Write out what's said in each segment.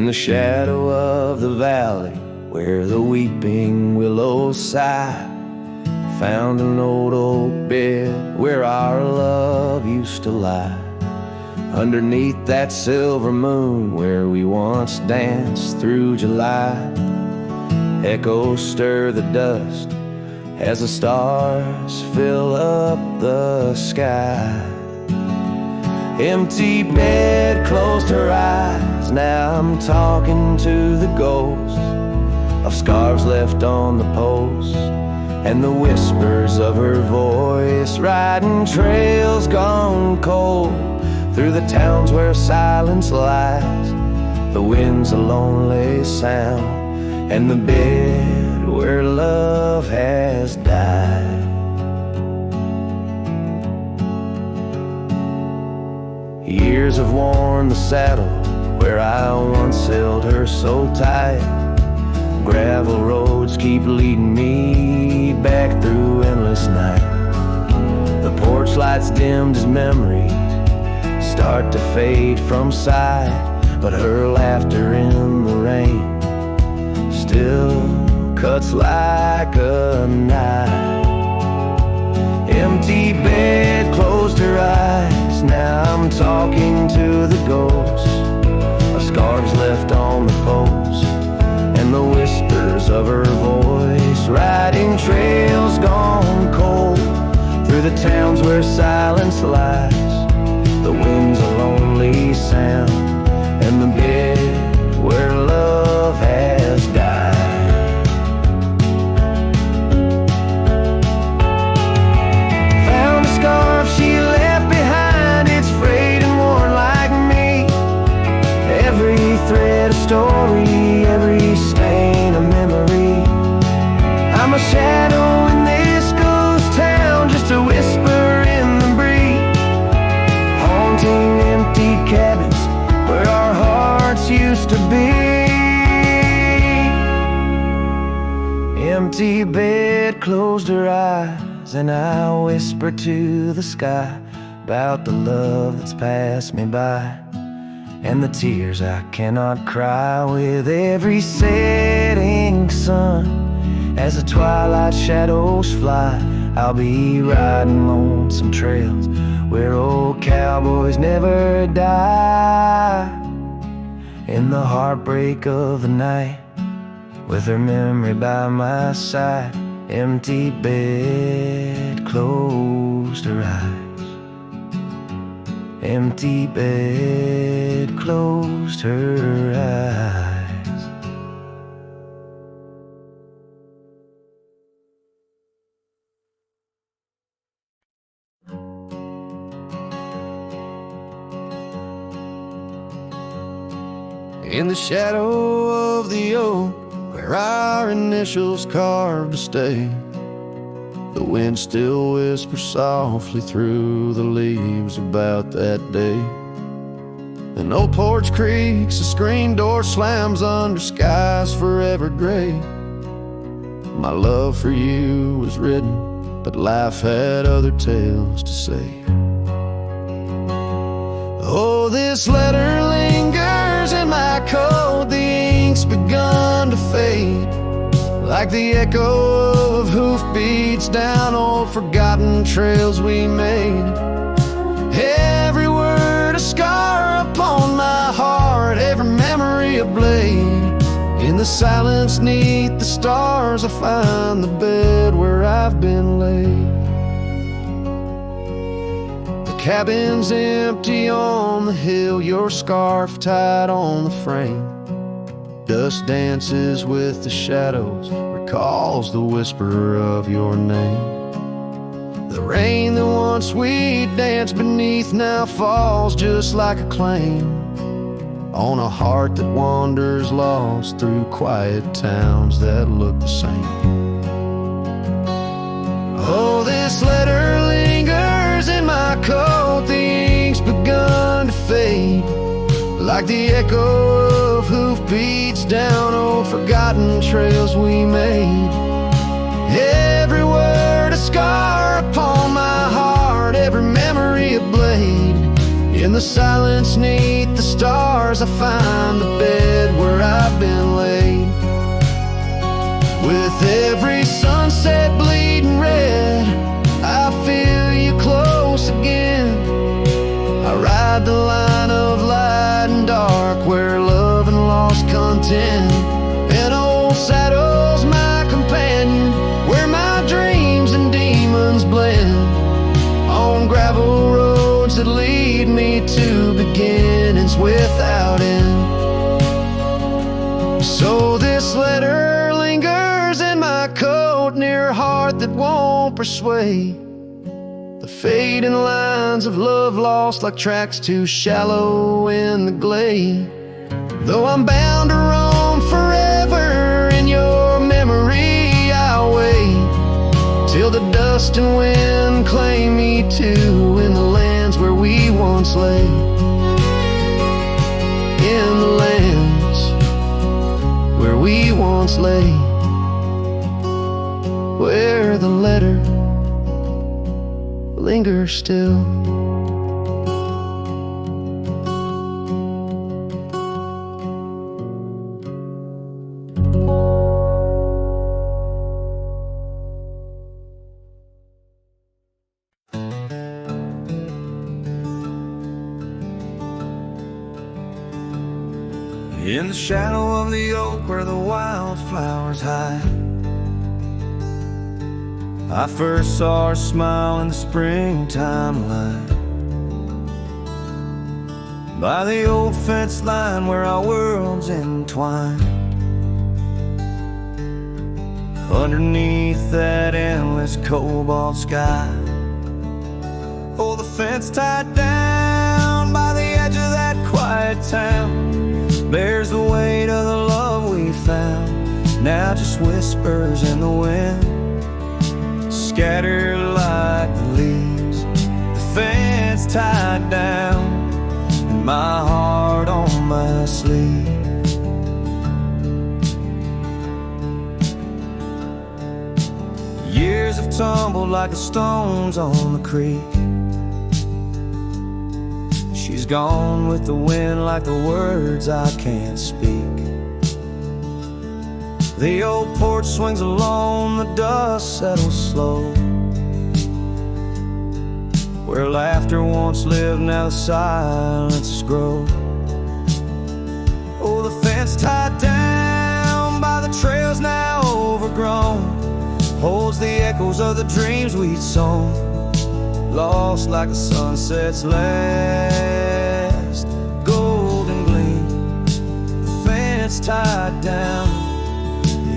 In the shadow of the valley where the weeping willows sigh, found an old oak bed where our love used to lie. Underneath that silver moon where we once danced through July, echoes stir the dust as the stars fill up the sky. Empty bed closed her eyes, now I'm talking to the ghost of scarves left on the post, and the whispers of her voice riding trails gone cold through the towns where silence lies. The wind's a lonely sound, and the bed where love has died. Years have worn the saddle where I once held her so tight. Gravel roads keep leading me back through endless night. The porch lights dimmed as memories start to fade from sight, but her laughter in the rain still cuts like a knife. Empty bed closed her eyes, now I'm talking to the ghost of scarves left on the post, and the whispers of her voice riding trails gone cold through the towns where silence lies. The wind's a lonely sound, and the bed where love has died. Found a scarf she left behind, it's frayed and worn like me. Every thread a story, every stain a memory. I'm a shadow in this ghost town, just a whisper in the breeze, haunting empty cabins where our hearts used to be. Empty bed closed her eyes, and I whisper to the sky about the love that's passed me by, and the tears I cannot cry with every setting sun. As the twilight shadows fly, I'll be riding lonesome trails where old cowboys never die. In the heartbreak of the night, with her memory by my side, empty bed closed her eyes. Empty bed closed her eyes. In the shadow of the oak where our initials carved to stay, the wind still whispers softly through the leaves about that day. An old porch creaks, a screen door slams under skies forever gray. My love for you was written, but life had other tales to say. Oh, this letter lingers in my coat, the ink's begun to fade, like the echo of hoofbeats down old forgotten trails we made. Every word a scar upon my heart, every memory a blade. In the silence neath the stars I find the bed where I've been laid. The cabin's empty on the hill, your scarf tied on the frame. Dust dances with the shadows, recalls the whisper of your name. The rain that once we danced beneath now falls just like a claim on a heart that wanders lost through quiet towns that look the same. Oh, this letter lingers in my coat, the ink's begun to fade, like the echo of hoofbeats down old forgotten trails we made. Every word a scar upon my heart, every memory a blade. In the silence neath the stars stars, I find the bed where I've been laid. With every sunset bleeding red, I feel you close again. I ride the line of light and dark, where love and lost content. An old saddle's my companion, where my dreams and demons blend. On gravel roads that lead me to beginnings without end. So this letter lingers in my coat, near a heart that won't persuade. The fading lines of love lost like tracks too shallow in the glade. Though I'm bound to roam forever in your memory, I'll wait till the dust and wind claim me too, in the lands where we once lay. In the lands where we once lay, where the letter lingers still. In the shadow of the oak where the wildflowers hide, I first saw her smile in the springtime light. By the old fence line where our worlds entwine, underneath that endless cobalt sky. Oh, the fence tied down by the edge of that quiet town bears the weight of the love we found. Now just whispers in the wind, scattered like the leaves. The fence tied down, and my heart on my sleeve. Years have tumbled like the stones on the creek. She's gone with the wind like the words I can't speak. The old porch swings alone, the dust settles slow. Where laughter once lived, now the silences grow. Oh, the fence tied down by the trails now overgrown holds the echoes of the dreams we'd sown, lost like the sunset's last golden gleam. The fence tied down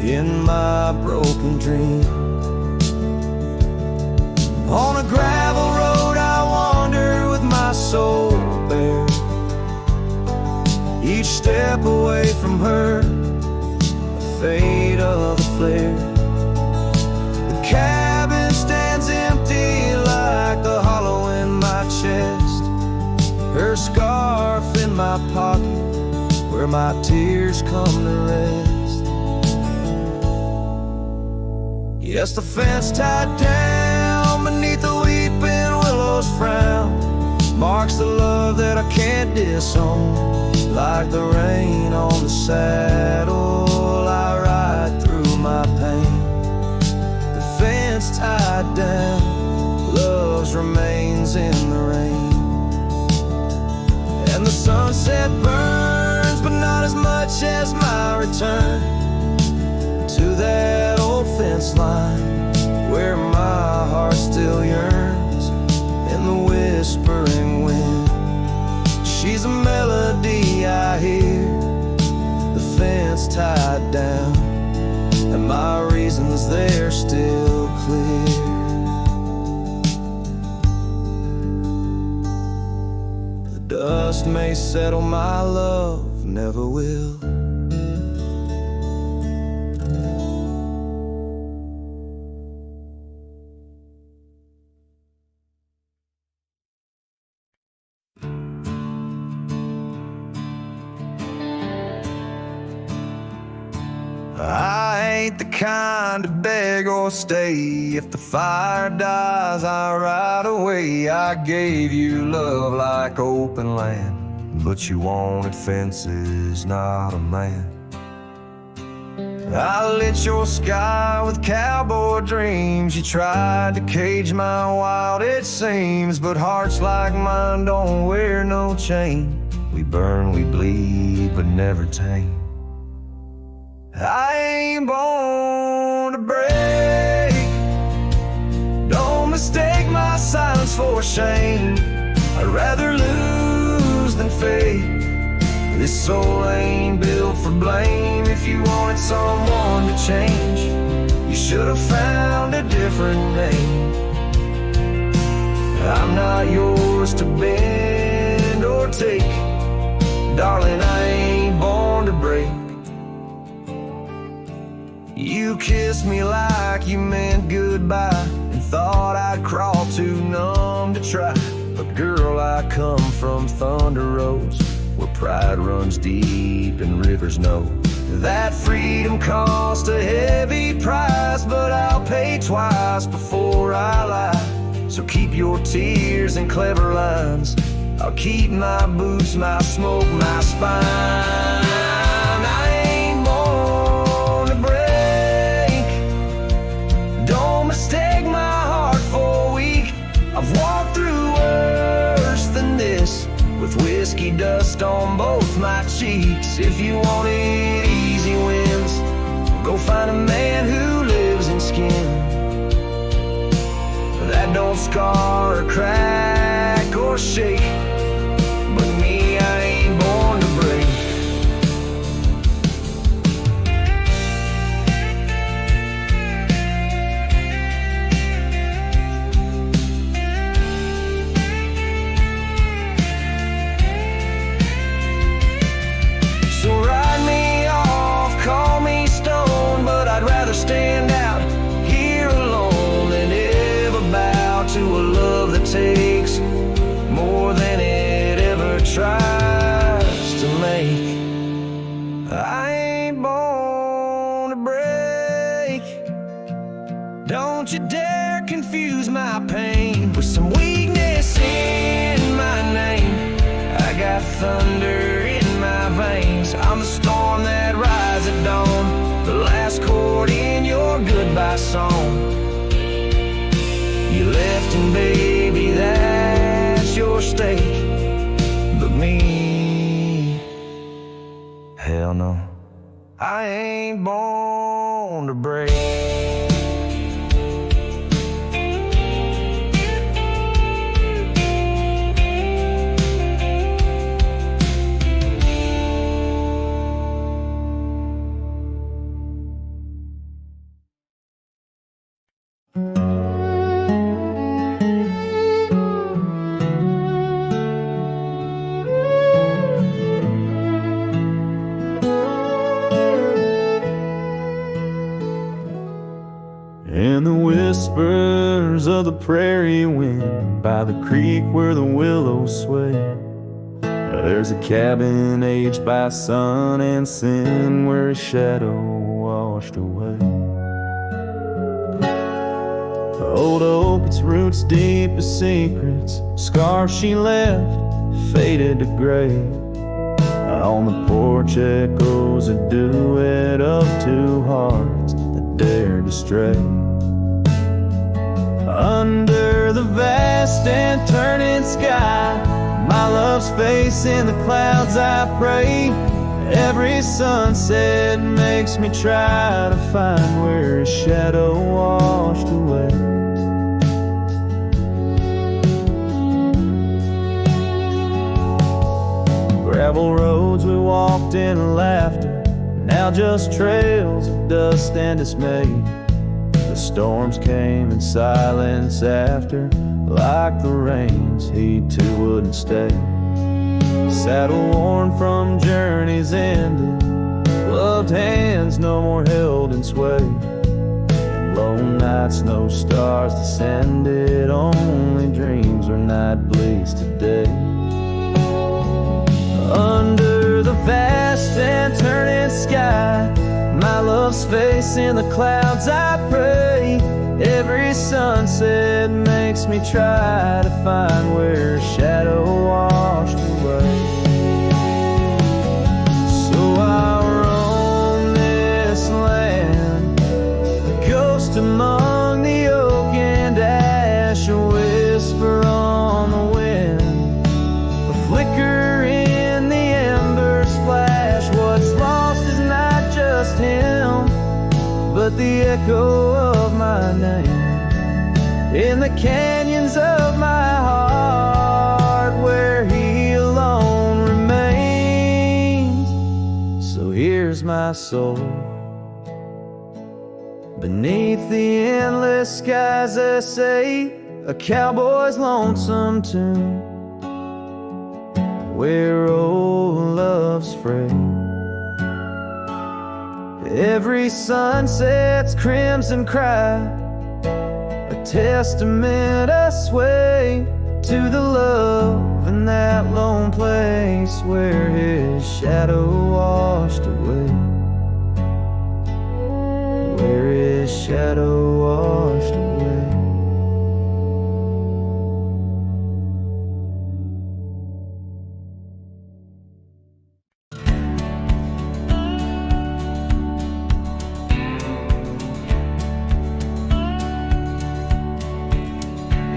in my broken dream. On a gravel road I wander with my soul bare, each step away from her, a fade of the flare. The cabin stands empty like the hollow in my chest, her scarf in my pocket where my tears come to rest. Yes, the fence tied down beneath the weeping willow's frown marks the love that I can't disown. Like the rain on the saddle, I ride through my pain. The fence tied down, love's remains in the rain. And the sunset burns, but not as much as my return to that old fence line where my heart still yearns in the whispering wind. She's a melody I hear, the fence tied down, and my reasons they're still clear. The dust may settle, my love never will. I ain't the kind to beg or stay. If the fire dies, I ride away. I gave you love like open land, but you wanted fences, not a man. I lit your sky with cowboy dreams. You tried to cage my wild, it seems, but hearts like mine don't wear no chain. We burn, we bleed, but never tame. I ain't born to break. Don't mistake my silence for shame. I'd rather lose than fake. This soul ain't built for blame. If you wanted someone to change, you should have found a different name. I'm not yours to bend or take. Darling, I ain't born to break. You kissed me like you meant goodbye, and thought I'd crawl too numb to try. But girl, I come from Thunder Roads, where pride runs deep and rivers know that freedom cost a heavy price, but I'll pay twice before I lie. So keep your tears and clever lines. I'll keep my boots, my smoke, my spine. I ain't born to break. Don't mistake my heart for weak. I've walked through worse than this, with whiskey dust on both my cheeks. If you wanted easy wins, go find a man who lives in skin that don't scar or crack or shake. But me, I ain't born to break. Stand out here alone than ever bow to a love that takes more than it ever tries to make. I ain't born to break. Don't you dare confuse my pain with some weakness in my name. I got thunder in my veins. I'm the storm that rises at dawn, the last chord in your goodbye song. You left and baby, that's your stake. But me, hell no, I ain't born to break. In the whispers of the prairie wind, by the creek where the willows sway, there's a cabin aged by sun and sin, where a shadow washed away. The old oak, its roots deep as secrets, scars she left faded to gray. On the porch echoes a duet of two hearts that dared to stray. Under the vast and turning sky, my love's face in the clouds I pray. Every sunset makes me try to find where his shadow washed away. Gravel roads we walked in laughter, now just trails of dust and dismay. The storms came in silence after, like the rains, he too wouldn't stay. Saddle worn from journeys ended, gloved hands no more held in sway. And lone nights, no stars descended, only dreams where night bleeds today. Under the vast and turning sky, my love's face in the clouds I pray. Every sunset makes me try to find where a shadow washed away. the echo of my name in the canyons of my heart, where he alone remains. So here's my soul beneath the endless skies that say a cowboy's lonesome tune, where old love's frayed. Every sunset's crimson cry, a testament I sway to the love in that lone place where his shadow washed away, where his shadow washed away.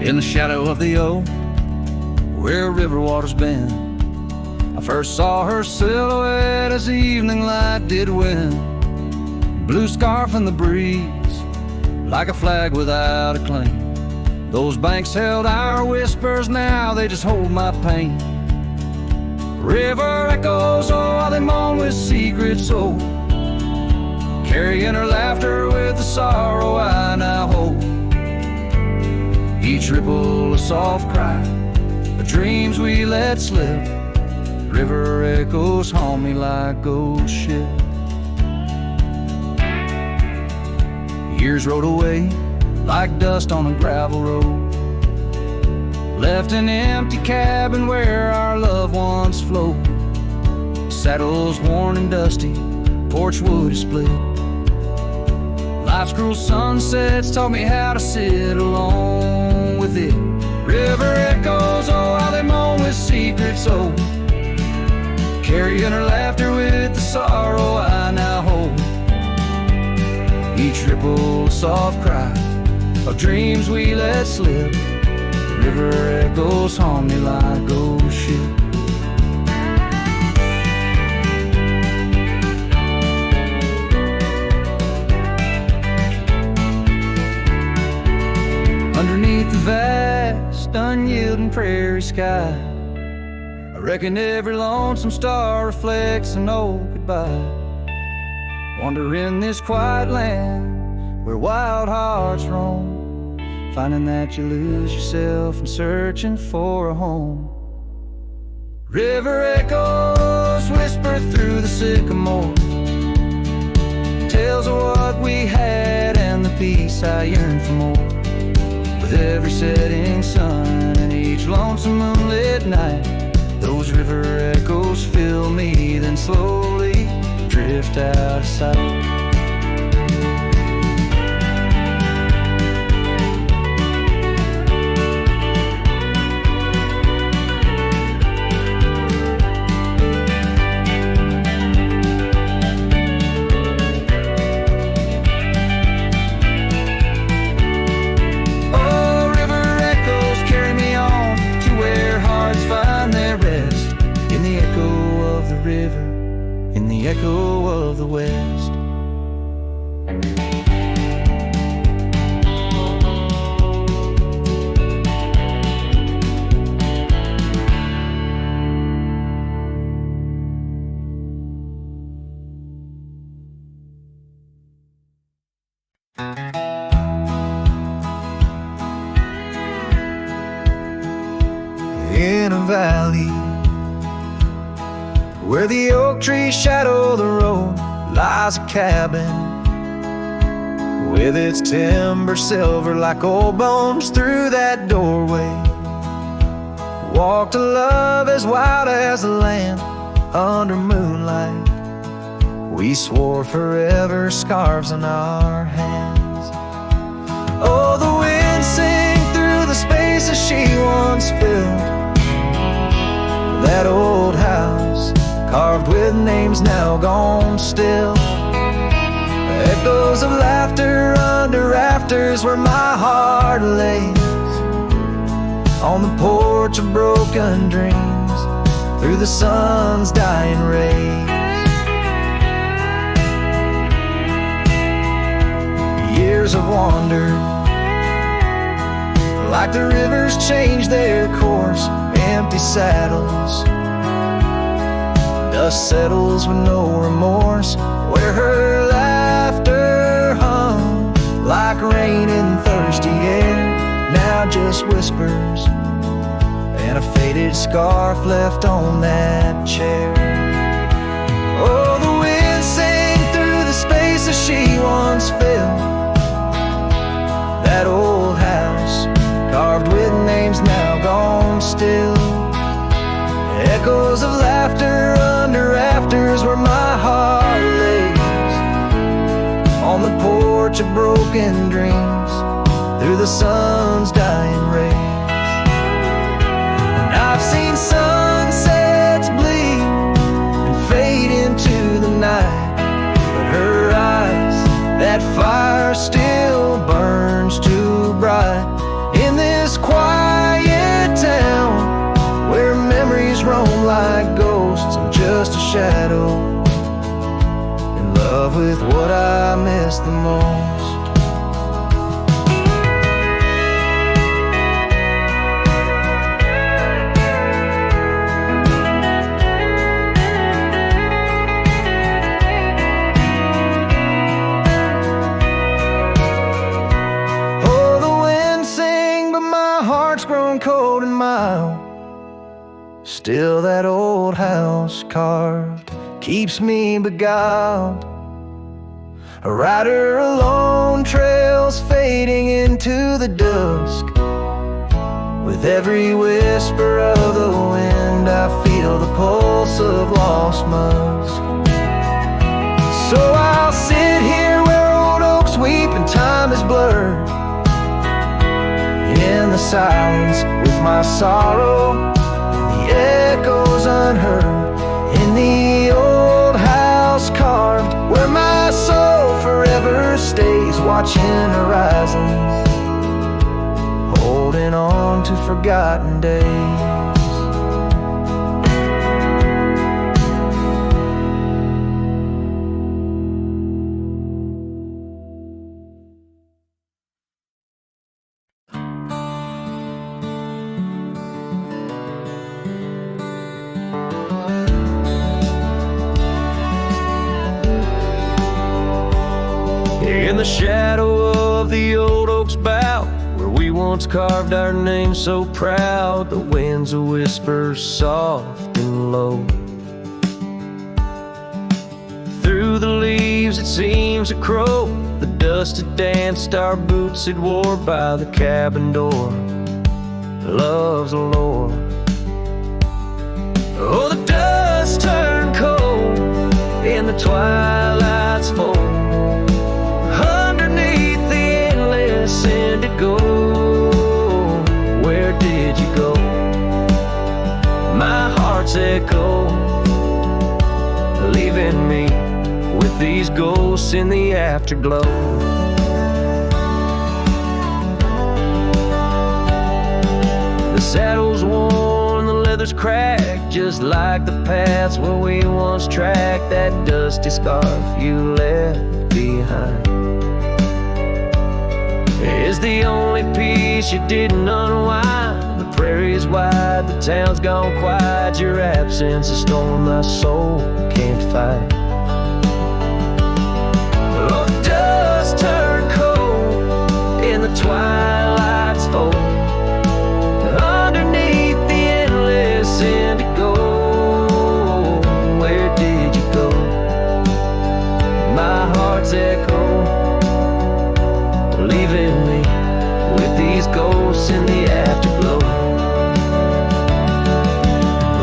In the shadow of the oak, where river water's been, I first saw her silhouette as the evening light did win. Blue scarf in the breeze, like a flag without a claim. Those banks held our whispers, now they just hold my pain. River echoes, oh, how they moan with secrets old, carrying her laughter with the sorrow I now hold. Each ripple a soft cry, the dreams we let slip. River echoes haunt me like ghost ship. Years rode away like dust on a gravel road, left an empty cabin where our loved ones float. Saddles worn and dusty, porch wood is split. Life's cruel sunsets taught me how to sit alone with it. River echoes, oh, how they moan with secrets old, carrying her laughter with the sorrow I now hold. Each ripple a soft cry of dreams we let slip. River echoes haunt me like ghost ship. Underneath the vast, unyielding prairie sky, I reckon every lonesome star reflects an old goodbye. Wander in this quiet land where wild hearts roam, finding that you lose yourself and searching for a home. River echoes whisper through the sycamore, tales of what we had and the peace I yearn for more. With every setting sun and each lonesome moonlit night, those river echoes fill me, then slowly drift out of sight. In the echo of the West. In a valley where the oak trees shadow the road, lies a cabin with its timber silver like old bones. Through that doorway walked a love as wild as the land. Under moonlight we swore forever, scarves on our hands. Oh, the wind sang through the spaces she once filled. That old house carved with names now gone still. Echoes of laughter under rafters where my heart lays, on the porch of broken dreams through the sun's dying rays. years of wonder. Like the rivers change their course, empty saddles. Dust settles with no remorse, where her laughter hung like rain in thirsty air, now just whispers, and a faded scarf left on that chair. Oh, the wind sang through the spaces she once filled. That old house, carved with names now gone still. Echoes of laughter under rafters where my heart lays. On the porch of broken dreams, through the sun's dying rays. And I've seen sunsets bleed and fade into the night, but her eyes, that fire still burns too bright. In this quiet town where memories roam like ghosts, I'm just a shadow, in love with what I miss the most. Oh, the wind sing, but my heart's grown cold and mild. Still that old house carved keeps me beguiled. A rider alone, trails fading into the dusk. With every whisper of the wind, I feel the pulse of lost musk. So I'll sit here where old oaks weep and time is blurred, in the silence with my sorrow, the echoes unheard. In the old house carved, where my soul forever stays, watching horizons, holding on to forgotten days. In the shadow of the old oak's bough, where we once carved our name so proud, the wind's a whisper soft and low. Through the leaves it seems to crow, the dust had danced our boots had wore by the cabin door. Love's allure. Oh, the dust turned cold in the twilight's fold. Go, where did you go? My heart's echo, leaving me with these ghosts in the afterglow. The saddle's worn, the leather's cracked, just like the paths where we once tracked. That dusty scarf you left behind is the only piece you didn't unwind. The prairie's wide, the town's gone quiet. Your absence, a storm my soul can't fight. Oh, the dust turned cold in the twilight's fold. Underneath the endless indigo, where did you go? My heart's echo, leaving me with these ghosts in the afterglow.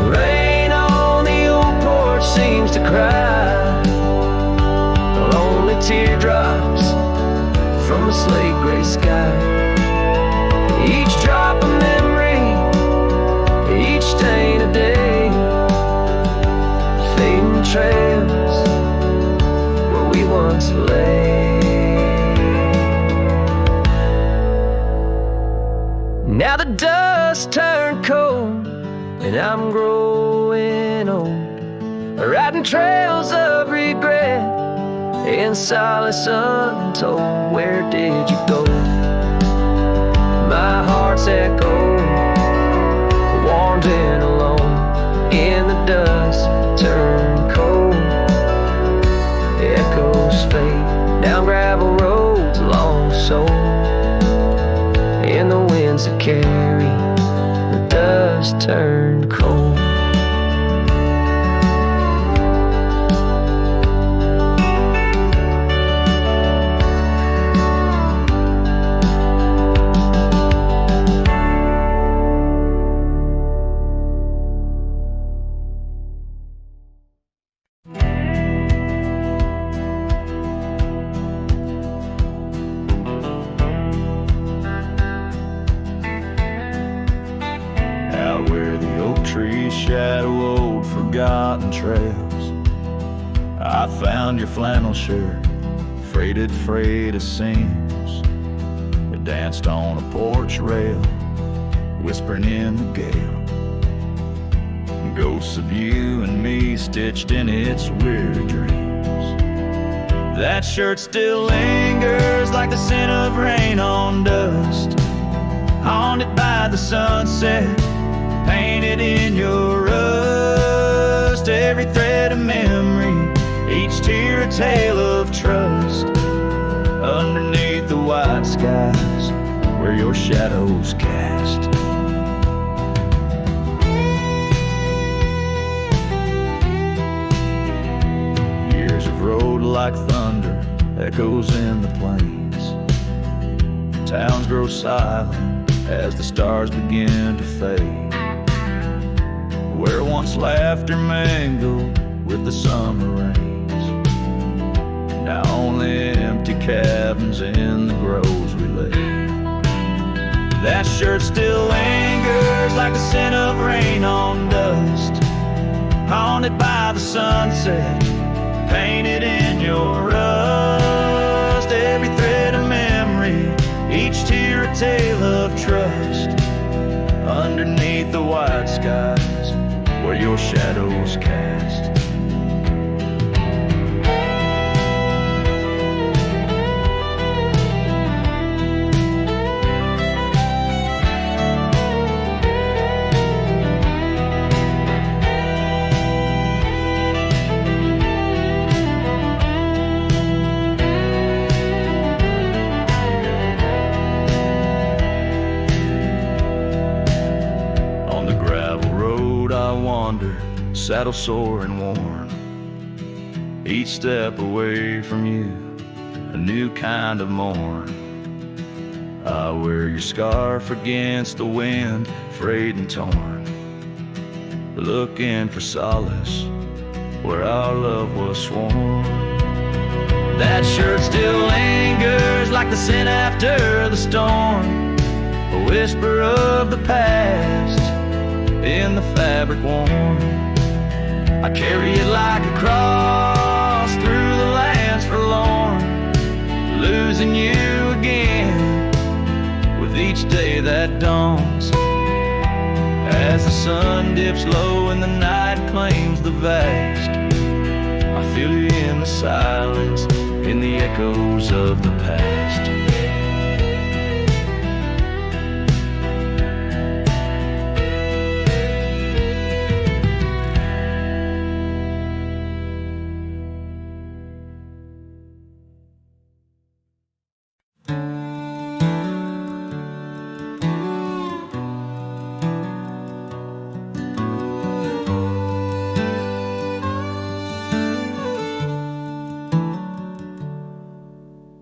Rain on the old porch seems to cry, lonely teardrops from a slate gray sky. Each drop a memory, each stain a day, fading trails where we once lay. Now the dust turned cold and I'm growing old, riding trails of regret in silence untold. Where did you go? My heart's echo, wandering alone in the dust, turn cold. Echoes fade down gravel roads long so, in the winds that carry the dust turn cold. Shadow old forgotten trails, I found your flannel shirt, freighted freight of seams. It danced on a porch rail, whispering in the gale. Ghosts of you and me stitched in its weird dreams. That shirt still lingers like the scent of rain on dust, haunted by the sunset, painted in your rust. Every thread of memory, each tear a tale of trust. Underneath the white skies where your shadows cast. Years of road like thunder, echoes in the plains. Towns grow silent as the stars begin to fade. Where once laughter mingled with the summer rains, now only empty cabins in the groves we lay. That shirt still lingers like the scent of rain on dust, haunted by the sunset, painted in your rust. Every thread of memory, each tear a tale of trust. Underneath the white skies where your shadows cast. Saddle sore and worn, each step away from you, a new kind of morn. I wear your scarf against the wind, frayed and torn, looking for solace where our love was sworn. That shirt still lingers like the scent after the storm, a whisper of the past in the fabric worn. I carry it like a cross through the lands forlorn, losing you again with each day that dawns. As the sun dips low and the night claims the vast, I feel you in the silence, in the echoes of the past.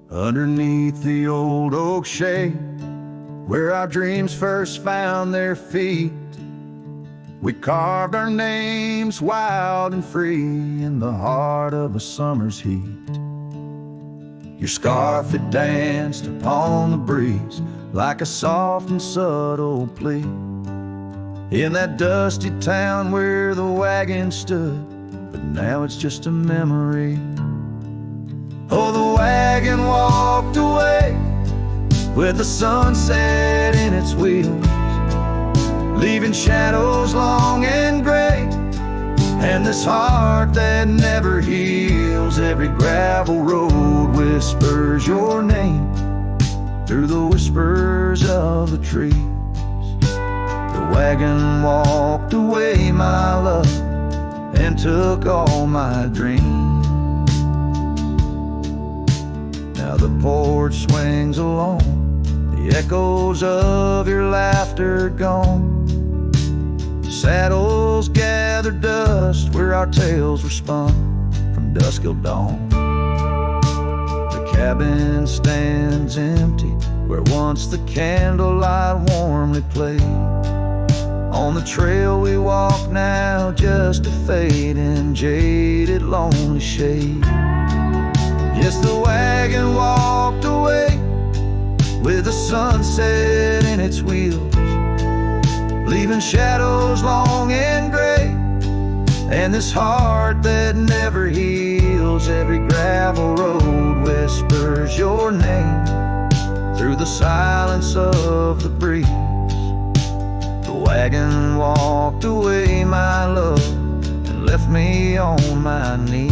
Underneath the old oak shade, where our dreams first found their feet, we carved our names wild and free in the heart of a summer's heat. Your scarf that danced upon the breeze like a soft and subtle plea, in that dusty town where the wagon stood, but now it's just a memory. Oh, the wagon walked away with the sunset in its wheels, leaving shadows long and gray And this heart that never heals, every gravel road whispers your name through the whispers of the trees. The wagon walked away, my love, and took all my dreams. Now the porch swings along, the echoes of your laughter gone. Saddles gather dust where our tales were spun from dusk till dawn. The cabin stands empty where once the candlelight warmly played. On the trail we walk now, just a fading, jaded, lonely shade. Yes, the wagon walked away with the sunset in its wheels, leaving shadows long and gray, and this heart that never heals. Every gravel road whispers your name through the silence of the breeze. The wagon walked away, my love, and left me on my knees.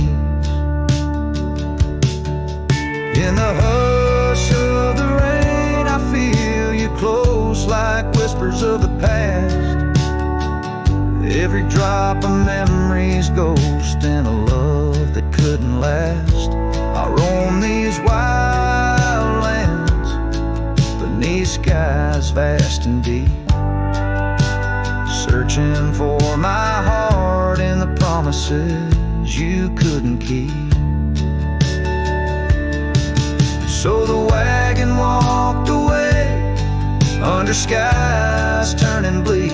In the hush of the rain, I feel you close like whispers of the past. Every drop of memory's ghost and a love that couldn't last. I roam these wild lands beneath skies vast and deep, searching for my heart in the promises you couldn't keep. So the wagon walked away under skies turning bleak.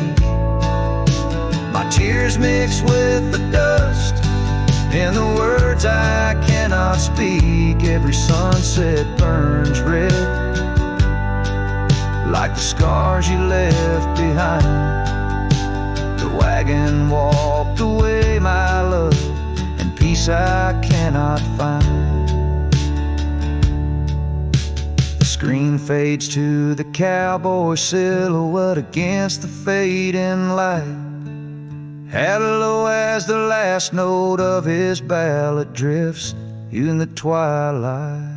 My tears mix with the dust and the words I cannot speak. Every sunset burns red like the scars you left behind. The wagon walked away, my love, and peace I cannot find. Screen fades to the cowboy silhouette against the fading light. Hello as the last note of his ballad drifts in the twilight.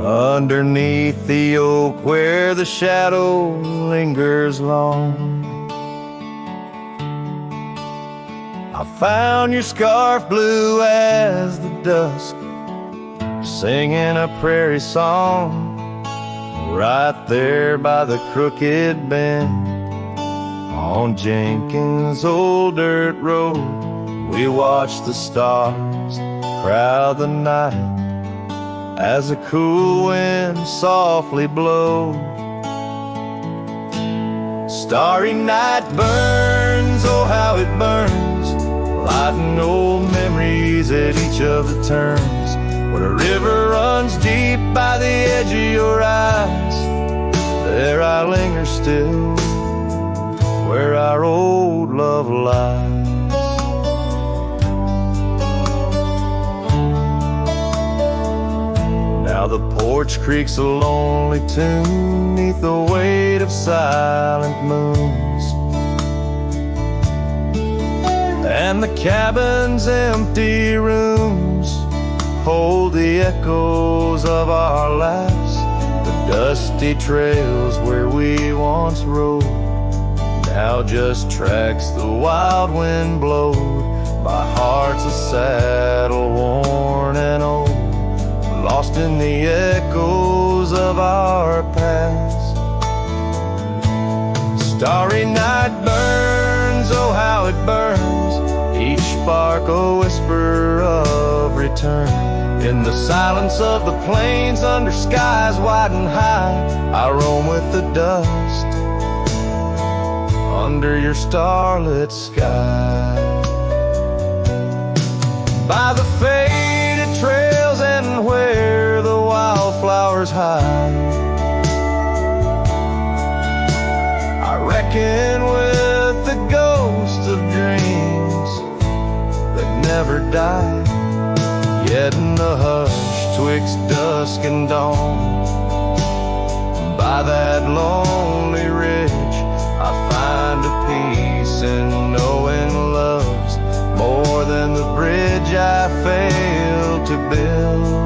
Underneath the oak where the shadow lingers long, I found your scarf blue as the dusk, singing a prairie song. Right there by the crooked bend on Jenkins' old dirt road, we watched the stars crowd the night as a cool wind softly blows. Starry night burns, oh how it burns, lighting old memories at each of the turns. Where a river runs deep by the edge of your eyes, there I linger still, where our old love lies. Now the porch creaks a lonely tune neath the weight of silent moons, and the cabin's empty rooms hold the echoes of our laughs. The dusty trails where we once rode now just tracks the wild wind blowed by hearts a saddle worn and old, lost in the echoes of our past. Starry night burns, oh how it burns, each spark a whisper of return. In the silence of the plains under skies wide and high, I roam with the dust under your starlit sky. By the faded trails and where the wildflowers hide, never die. Yet in the hush twixt dusk and dawn, by that lonely ridge, I find a peace in knowing love's more than the bridge I failed to build.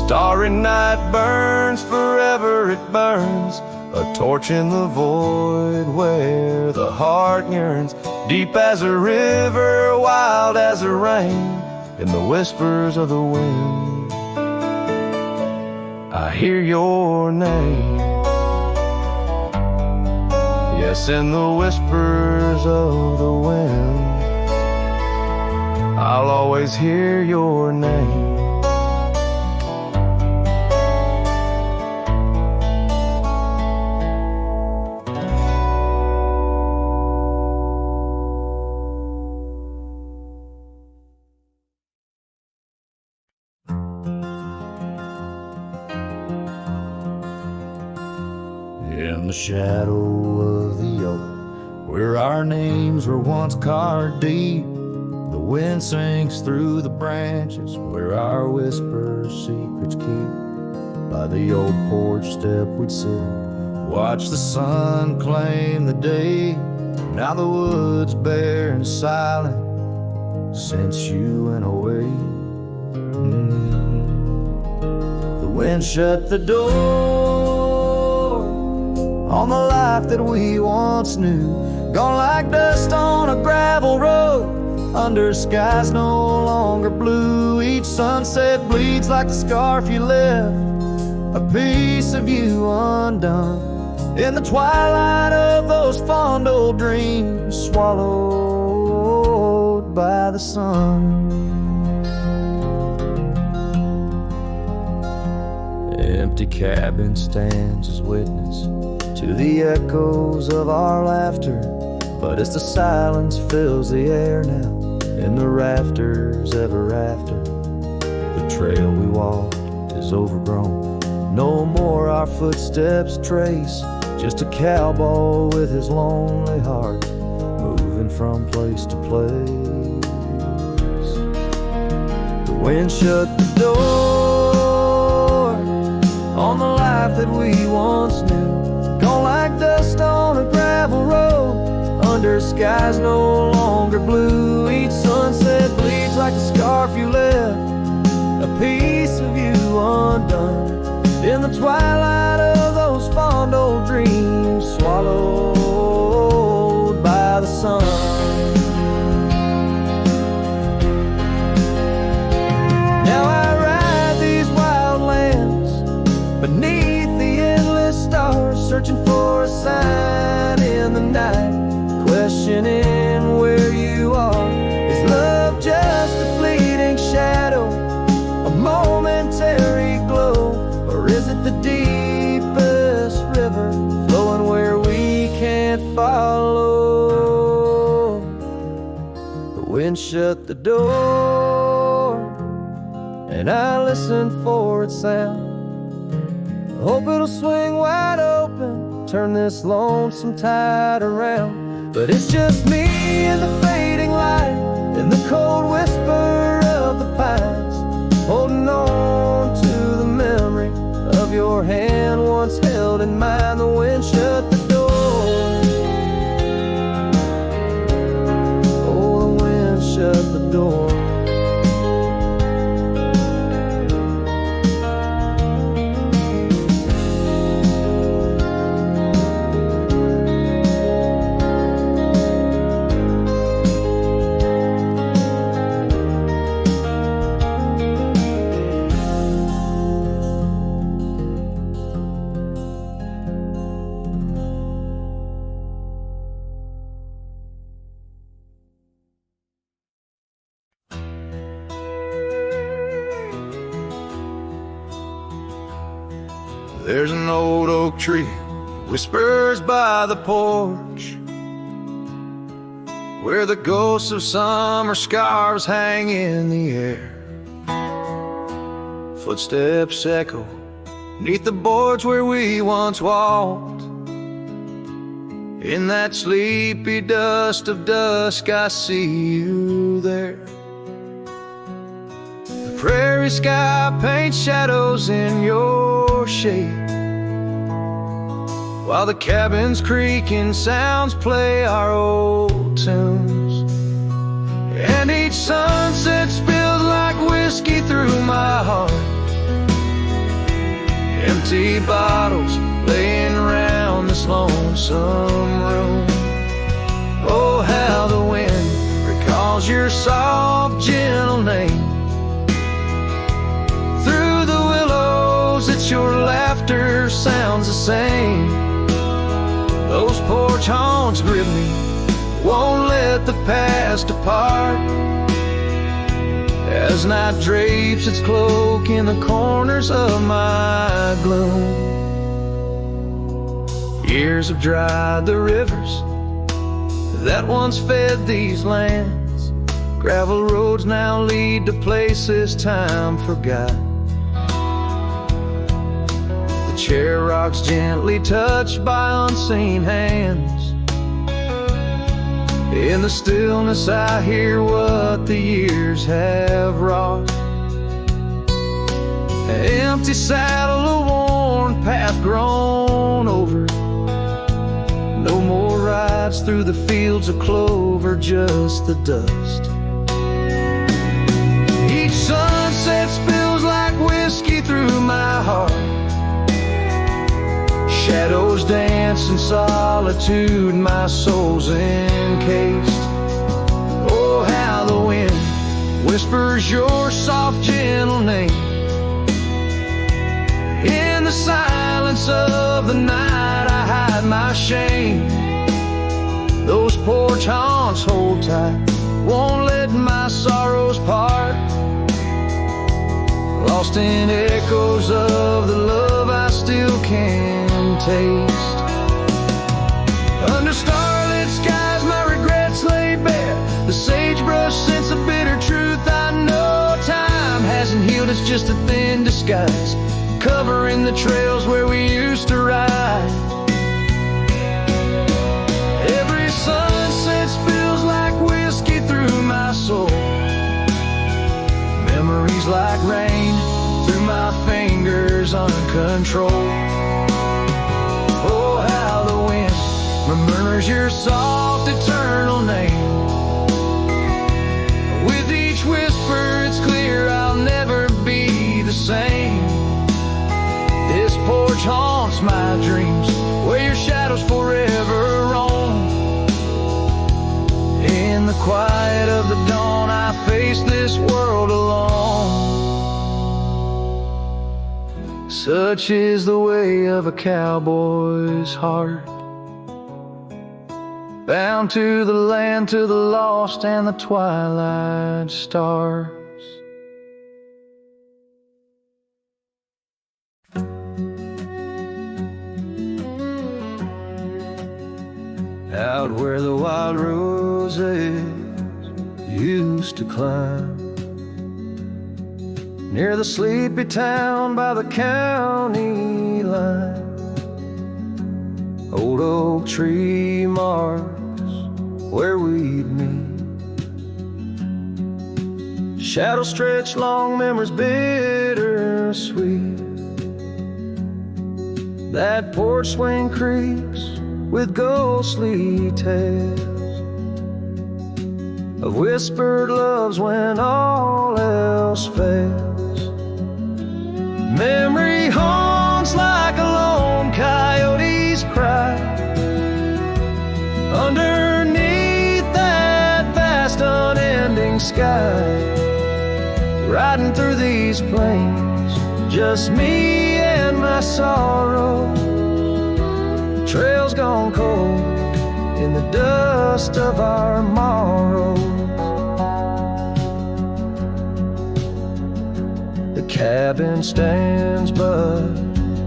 Starry night burns, forever it burns, a torch in the void where the heart yearns. Deep as a river, wild as a rain, in the whispers of the wind, I hear your name. Yes, in the whispers of the wind, I'll always hear your name. In the shadow of the oak, where our names were once carved deep, the wind sinks through the branches, where our whispers secrets keep. By the old porch step we'd sit, watch the sun claim the day. Now the wood's bare and silent since you went away. The wind shut the door on the life that we once knew, gone like dust on a gravel road, under skies no longer blue. Each sunset bleeds like the scarf you left, a piece of you undone, in the twilight of those fond old dreams, swallowed by the sun. Empty cabin stands as witness to the echoes of our laughter, but as the silence fills the air now, in the rafters ever after, the trail we walked is overgrown. No more our footsteps trace, just a cowboy with his lonely heart, moving from place to place. The wind shut the door on the life that we once knew, gone like dust on a gravel road, under skies no longer blue. Each sunset bleeds like the scarf you left, a piece of you undone, in the twilight of those fond old dreams, swallowed by the sun. Now I ride these wild lands beneath the endless stars, searching for a sign in the night, questioning where you are. Is love just a fleeting shadow, a momentary glow, or is it the deepest river flowing where we can't follow? The wind shut the door, and I listen for its sound. Hope it'll swing wide open, turn this lonesome tide around. But it's just me and the fading light, and the cold whisper of the pines, holding on to the memory of your hand once held in mine. The wind shut the door. Oh, the wind shut the door. There's an old oak tree, whispers by the porch, where the ghosts of summer scarves hang in the air. Footsteps echo neath the boards where we once walked, In that sleepy dust of dusk, I see you there. The prairie sky paints shadows in your shade, while the cabin's creaking sounds play our old tunes. And each sunset spills like whiskey through my heart. Empty bottles laying around this lonesome room. Oh, how the wind recalls your soft, gentle name. Through the willows, it's your laughter sounds the same. Those porch haunts grip me, won't let the past depart. As night drapes its cloak in the corners of my gloom. Years have dried the rivers that once fed these lands. Gravel roads now lead to places time forgot. The chair rocks gently touched by unseen hands. In the stillness I hear what the years have wrought. An empty saddle, a worn path grown over. No more rides through the fields of clover, just the dust. Each sunset spills like whiskey through my heart. Shadows dance in solitude, my soul's encased. Oh, how the wind whispers your soft, gentle name. In the silence of the night, I hide my shame. Those porch haunts hold tight, won't let my sorrows part. Lost in echoes of the love I still can taste. Under starlit skies, my regrets lay bare. The sagebrush scents a bitter truth I know. Time hasn't healed, it's just a thin disguise, covering the trails where we used to ride. Every sunset spills like whiskey through my soul. Memories like rain through my fingers uncontrolled. Oh, how the wind murmurs your soft, eternal name. With each whisper it's clear I'll never be the same. This porch haunts my dreams, where your shadows forever roam. In the quiet of the dawn, I face this world alone. Such is the way of a cowboy's heart, bound to the land, to the lost and the twilight stars. Out where the wild roses used to climb, near the sleepy town by the county line, old oak tree marks where we'd meet. Shadows stretch long, memories bittersweet. That porch swing creaks with ghostly tales of whispered loves when all else fails. Memory haunts like a lone coyote's cry underneath that vast unending sky. Riding through these plains, just me and my sorrow. Trails gone cold in the dust of our morrows. The cabin stands but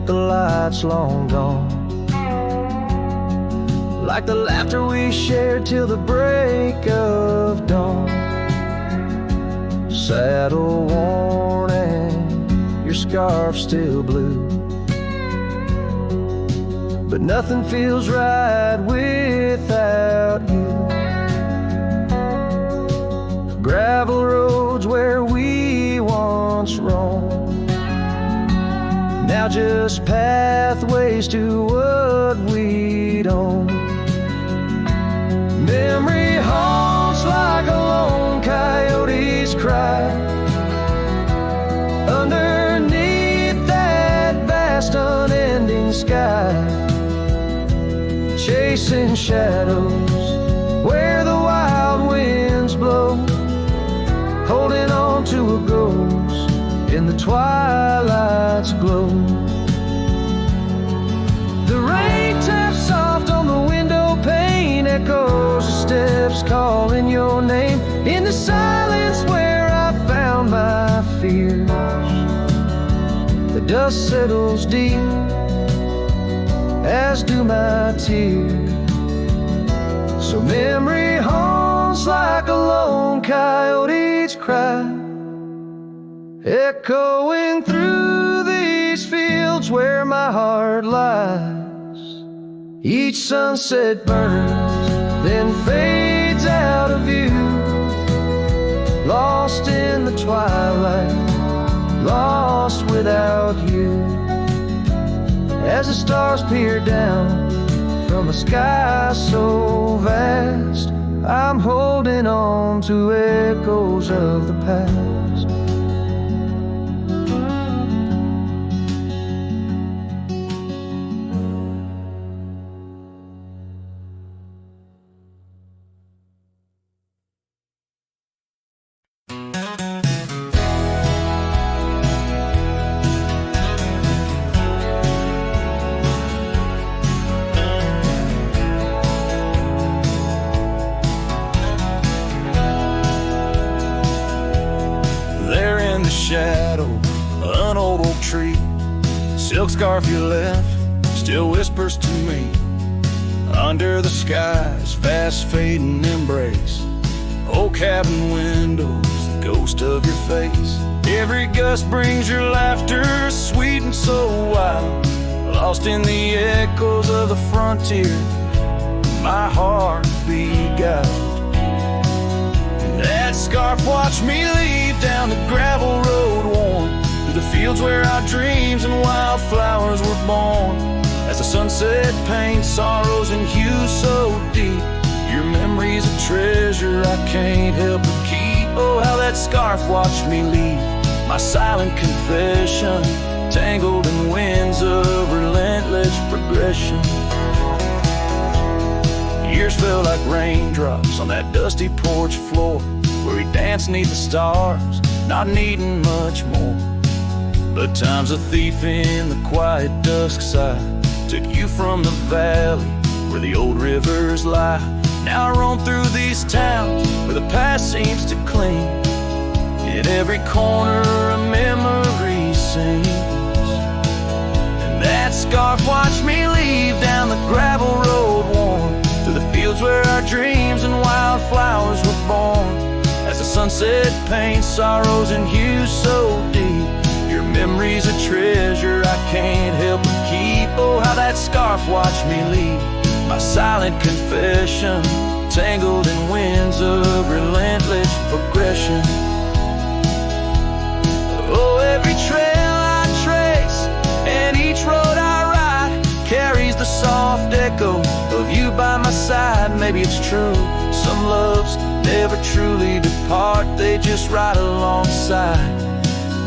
the light's long gone, like the laughter we shared till the break of dawn. Saddle worn and your scarf still blue, but nothing feels right without you. Gravel roads where we once roamed, now just pathways to what we'd own. Memory haunts like a lone coyote's cry underneath that vast unending sky, chasing shadows where the wild winds blow, holding on to a ghost in the twilight's glow. The rain taps soft on the window pane, echoes of steps calling your name in the silence where I found my fears. The dust settles deep, as do my tears. So memory haunts like a lone coyote's cry, echoing through these fields where my heart lies. Each sunset burns, then fades out of view, lost in the twilight, lost without you. As the stars peer down from a sky so vast, I'm holding on to echoes of the past. Shadow, an old oak tree, silk scarf you left still whispers to me. Under the sky's fast fading embrace, old cabin windows, the ghost of your face. Every gust brings your laughter, sweet and so wild, lost in the echoes of the frontier. My heart beguiled. That scarf watched me leave down the gravel road worn, through the fields where our dreams and wildflowers were born. As the sunset paints sorrows and hues so deep, your memory's a treasure I can't help but keep. Oh, how that scarf watched me leave, my silent confession, tangled in winds of relentless progression. Years felt like raindrops on that dusty porch floor, where we danced neath the stars, not needing much more. But time's a thief in the quiet dusk side, took you from the valley where the old rivers lie. Now I roam through these towns where the past seems to cling. At every corner a memory sings, and that scarf watched me leave down the gravel road worn, through the fields where our dreams and wildflowers were born. As the sunset paints sorrows and hues so deep, your memory's a treasure I can't help but keep. Oh, how that scarf watched me leave, my silent confession, tangled in winds of relentless progression. Oh, every trail I trace and each road I ride carries the soft echo of you by my side. Maybe it's true, some loves never truly depart, they just ride alongside,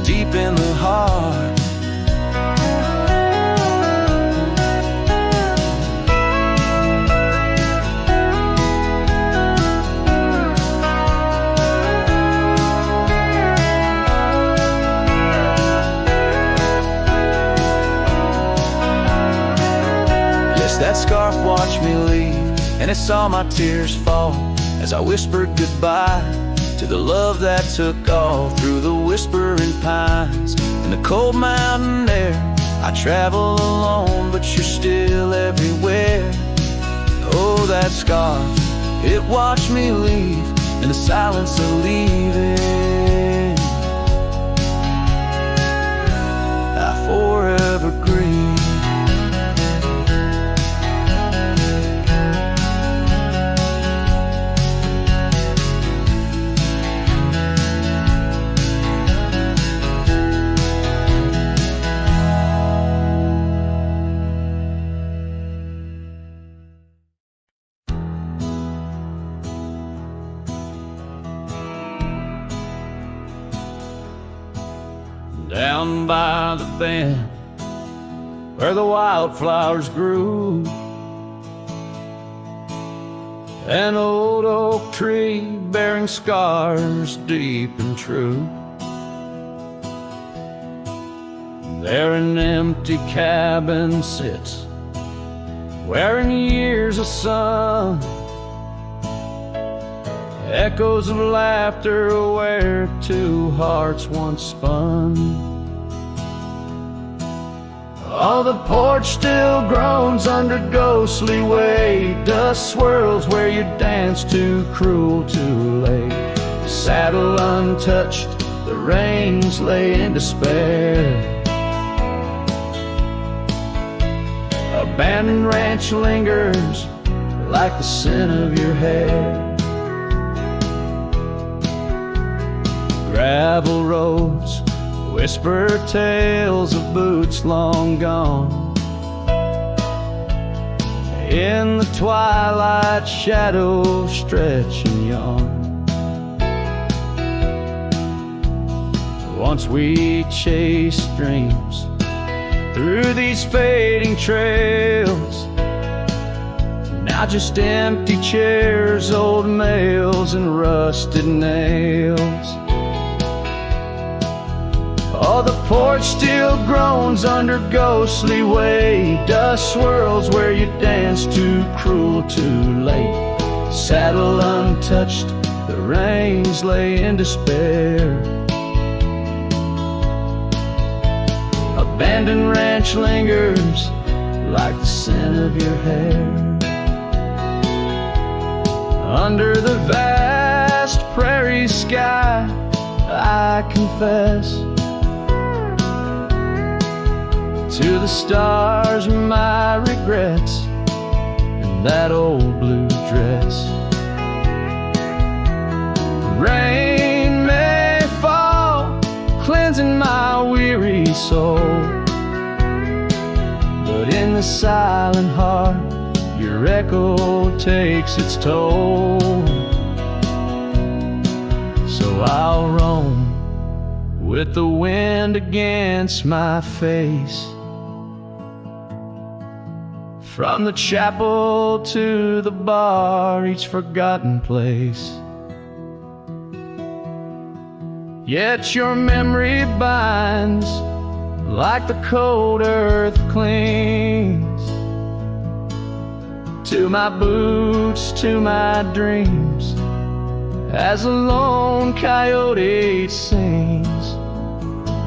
deep in the heart. Yes, that scarf watched me leave, and it saw my tears fall as I whispered goodbye to the love that took all through the whispering pines and the cold mountain air. I travel alone, but you're still everywhere. Oh, that scarf, it watched me leave in the silence of leaving. I forever grieve. down by the bend where the wildflowers grew. An old oak tree bearing scars deep and true. There an empty cabin sits, wearing years of sun. Echoes of laughter where two hearts once spun. Oh, the porch still groans under ghostly weight. Dust swirls where you dance too cruel, too late. The saddle untouched, the reins lay in despair. Abandoned ranch lingers like the scent of your hair. Gravel roads whisper tales of boots long gone. In the twilight, shadows stretch and yawn. Once we chased dreams through these fading trails. Now just empty chairs, old mails, and rusted nails. Oh, the porch still groans under ghostly weight. Dust swirls where you dance too cruel, too late. Saddle untouched, the reins lay in despair. Abandoned ranch lingers like the scent of your hair. Under the vast prairie sky, I confess to the stars my regrets and that old blue dress. Rain may fall, cleansing my weary soul, but in the silent heart your echo takes its toll. So I'll roam with the wind against my face, from the chapel to the bar, each forgotten place. Yet your memory binds like the cold earth clings to my boots, to my dreams, as a lone coyote sings.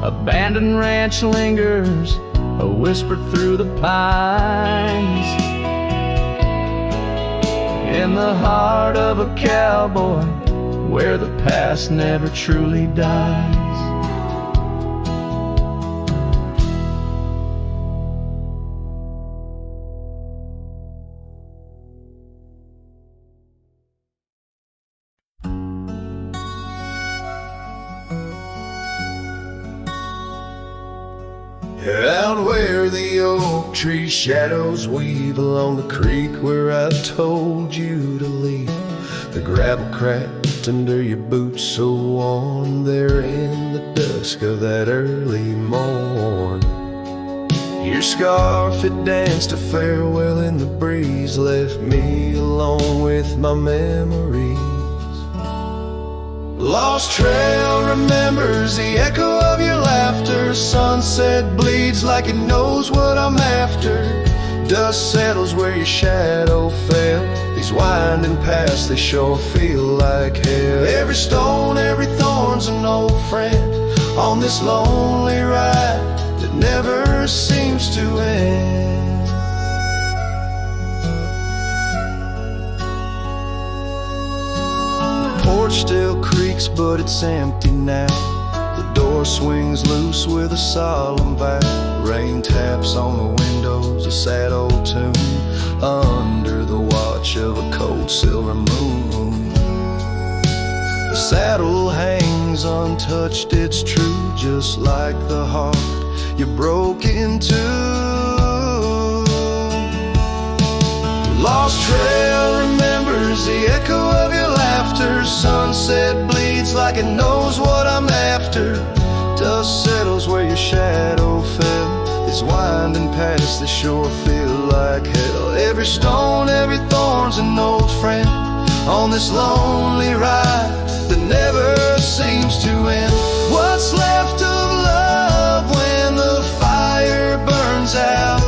Abandoned ranch lingers, a whisper through the pines. In the heart of a cowboy, where the past never truly dies. Out where the oak tree shadows weave along the creek where I told you to leave, the gravel cracked under your boots so worn there in the dusk of that early morn. Your scarf it danced a farewell in the breeze, left me alone with my memories. Lost trail remembers the echo of your laughter. Sunset bleeds like it knows what I'm after. Dust settles where your shadow fell. These winding paths, they sure feel like hell. Every stone, every thorn's an old friend on this lonely ride that never seems to end. Porch still creaks, but it's empty now. The door swings loose with a solemn vow. Rain taps on the windows, a sad old tune, under the watch of a cold silver moon. The saddle hangs untouched, it's true, just like the heart you broke into. Lost trail remembers the echo of your laughter. Sunset bleeds like it knows what I'm after. Dust settles where your shadow fell. It's winding past the shore, feel like hell. Every stone, every thorn's an old friend on this lonely ride that never seems to end. What's left of love when the fire burns out?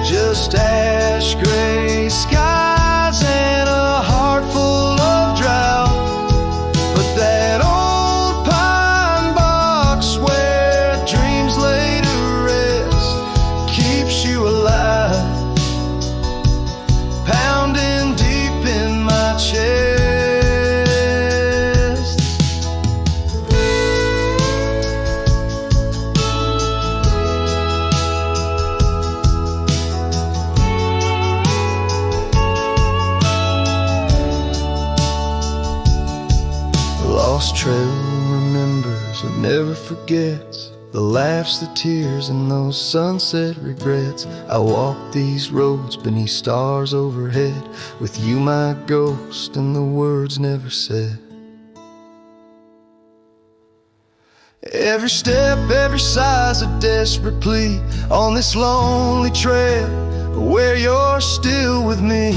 Just ash gray skies and a heart full of drought. But that old pine box where dreams lay to rest keeps you alive, pounding deep in my chest. Lost trail remembers and never forgets the laughs, the tears, and those sunset regrets. I walk these roads beneath stars overhead with you, my ghost, and the words never said. Every step, every sigh's a desperate plea on this lonely trail where you're still with me.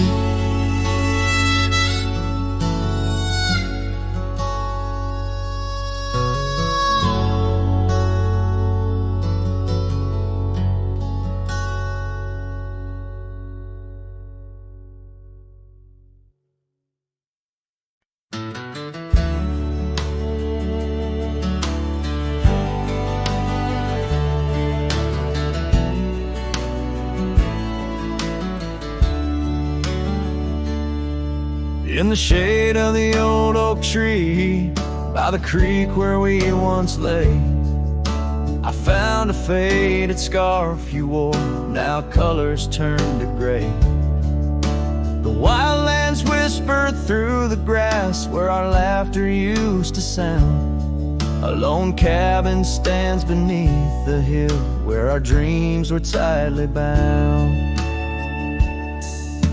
In the shade of the old oak tree, by the creek where we once lay, I found a faded scarf you wore, now colors turned to gray. The wildlands whisper through the grass where our laughter used to sound. A lone cabin stands beneath the hill where our dreams were tightly bound.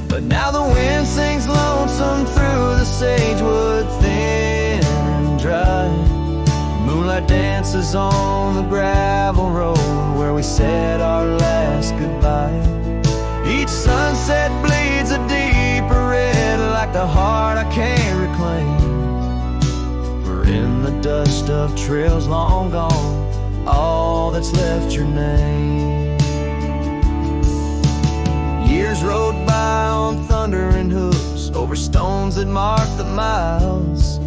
But now the wind sings lonesome through the sagewood, thin and dry. Moonlight dances on the gravel road where we said our last goodbye. Each sunset bleeds a deeper red like the heart I can't reclaim. For in the dust of trails long gone, all that's left your name. Years rode by on thundering hooves over stones that mark the miles.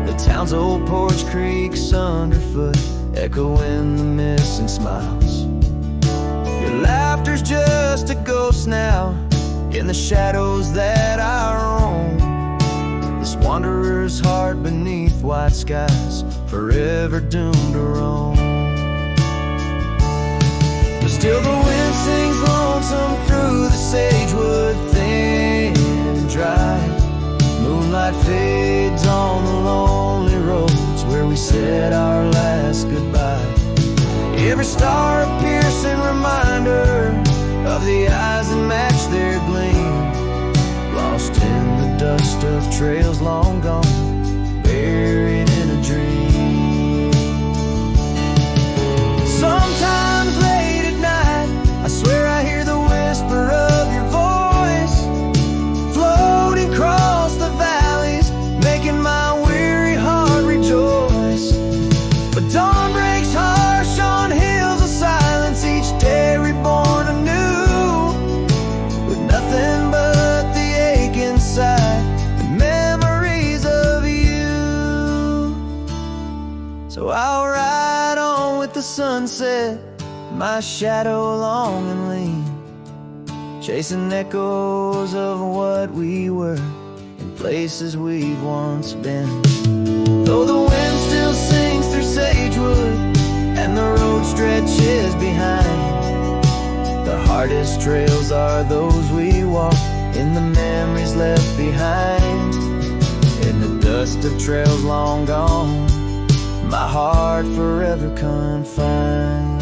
The town's old porch creaks underfoot, echoing the missing smiles. Your laughter's just a ghost now in the shadows that I roam. This wanderer's heart beneath white skies, forever doomed to roam. But still the wind sings lonesome through the sagewood, thin and dry. Moonlight fades on the lonely roads where we said our last goodbye. Every star a piercing reminder of the eyes that match their gleam, lost in the dust of trails long gone, buried in a dream. Sometimes late at night, I swear I hear the whisper of your voice, floating across the valleys, making my weary heart rejoice. But dawn breaks harsh on hills of silence, each day reborn anew, with nothing but the ache inside, the memories of you. So I'll ride on with the sunset, my shadow long and lean, chasing echoes of what we were in places we've once been. Though the wind still sings through sagewood and the road stretches behind, the hardest trails are those we walk in the memories left behind. In the dust of trails long gone, my heart forever confined.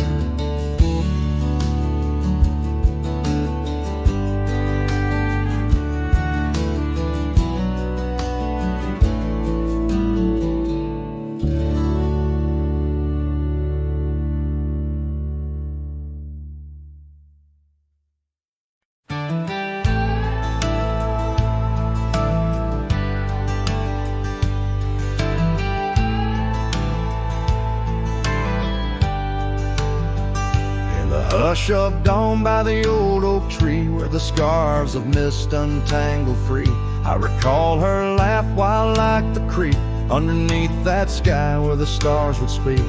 shoved on by the old oak tree where the scarves of mist untangle free. I recall her laugh while like the creek underneath that sky where the stars would speak.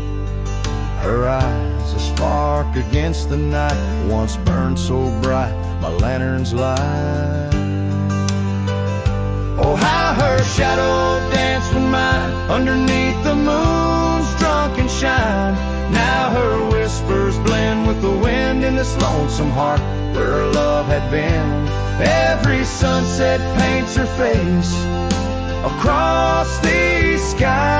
Her eyes a spark against the night, once burned so bright my lantern's light. Oh, how her shadow danced with mine underneath the moon's drunken shine. Now her whispers blend with the wind in this lonesome heart where her love had been. Every sunset paints her face across these skies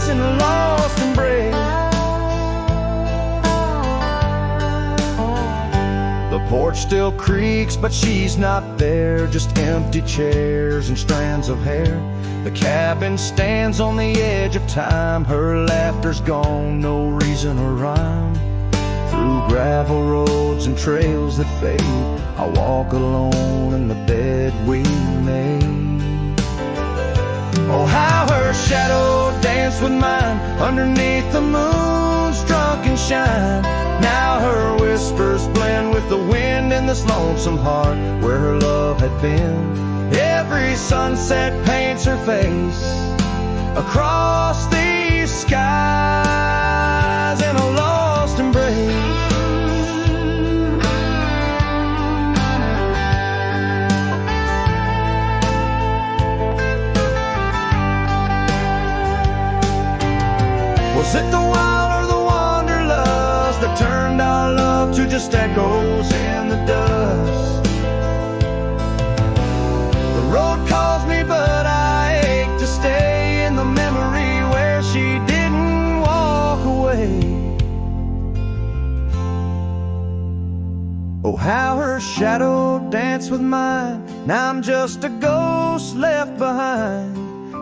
in a lost embrace. The porch still creaks, but she's not there. Just empty chairs and strands of hair. The cabin stands on the edge of time. Her laughter's gone, no reason or rhyme. Through gravel roads and trails that fade, I walk alone in the bed we made. Oh, how her shadow danced with mine underneath the moon's drunken shine. Now her whispers blend with the wind in this lonesome heart where her love had been. Every sunset paints her face across these skies in a lost embrace. Was it the wild or the wanderlust that turned our love to just echoes in the dust? The road calls me, but I ache to stay in the memory where she didn't walk away. Oh, how her shadow danced with mine. Now I'm just a ghost left behind.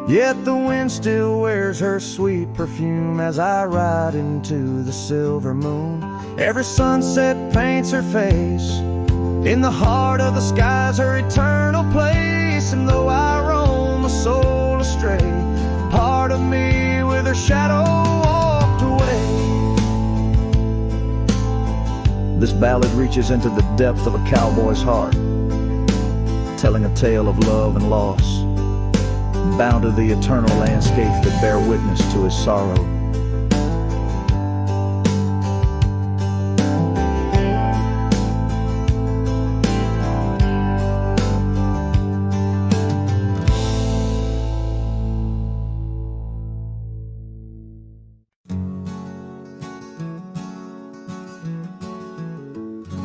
Yet the wind still wears her sweet perfume as I ride into the silver moon. Every sunset paints her face in the heart of the skies, her eternal place. And though I roam a soul astray, part of me with her shadow walked away. This ballad reaches into the depth of a cowboy's heart, telling a tale of love and loss, bound to the eternal landscapes that bear witness to his sorrow.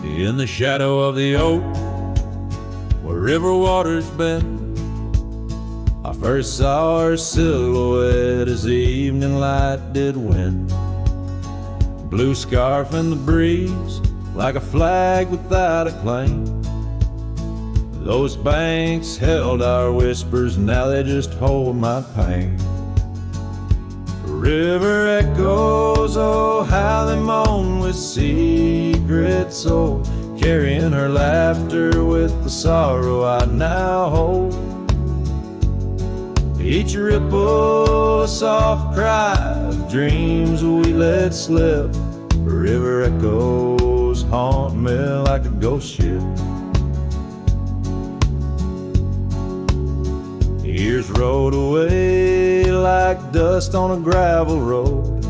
In the shadow of the oak, where river waters bend, I first saw her silhouette as the evening light did win. Blue scarf in the breeze, like a flag without a claim. Those banks held our whispers, now they just hold my pain. River echoes, oh how they moan with secret soul, carrying her laughter with the sorrow I now hold. Each ripple a soft cry of dreams we let slip. River echoes haunt me like a ghost ship. Years rode away like dust on a gravel road.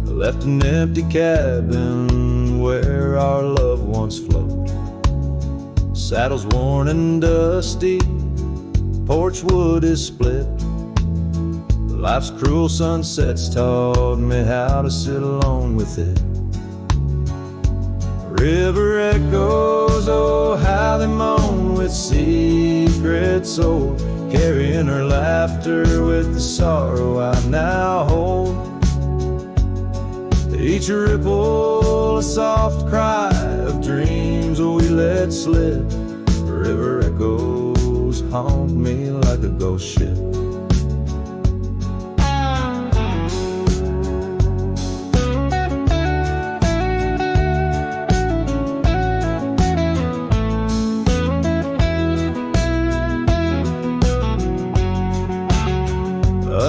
I left an empty cabin where our love once flowed. Saddles worn and dusty, porch wood is split. Life's cruel sunsets taught me how to sit alone with it. River echoes, oh how they moan with secret soul, carrying her laughter with the sorrow I now hold. Each ripple a soft cry of dreams we let slip. River echoes haunt me like a ghost ship.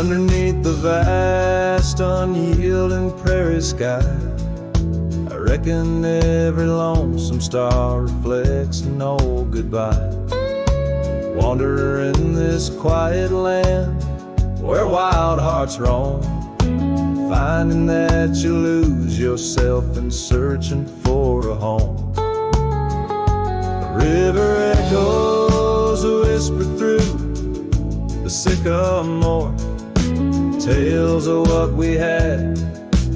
Underneath the vast unyielding prairie sky, I reckon every lonesome star reflects an old goodbye. Wander in this quiet land where wild hearts roam, finding that you lose yourself and searching for a home. The river echoes whisper through the sycamore, tales of what we had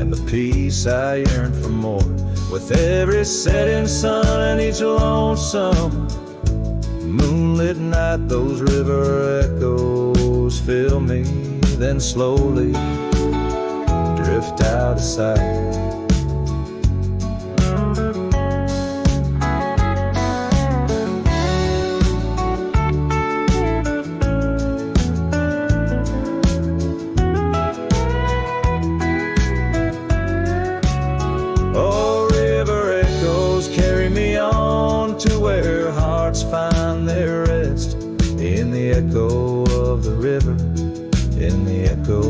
and the peace I yearn for more. With every setting sun and each lonesome moonlit night, those river echoes fill me, then slowly drift out of sight. Oh, river echoes carry me on to where hearts find their rest, in the echo of the river, in the echo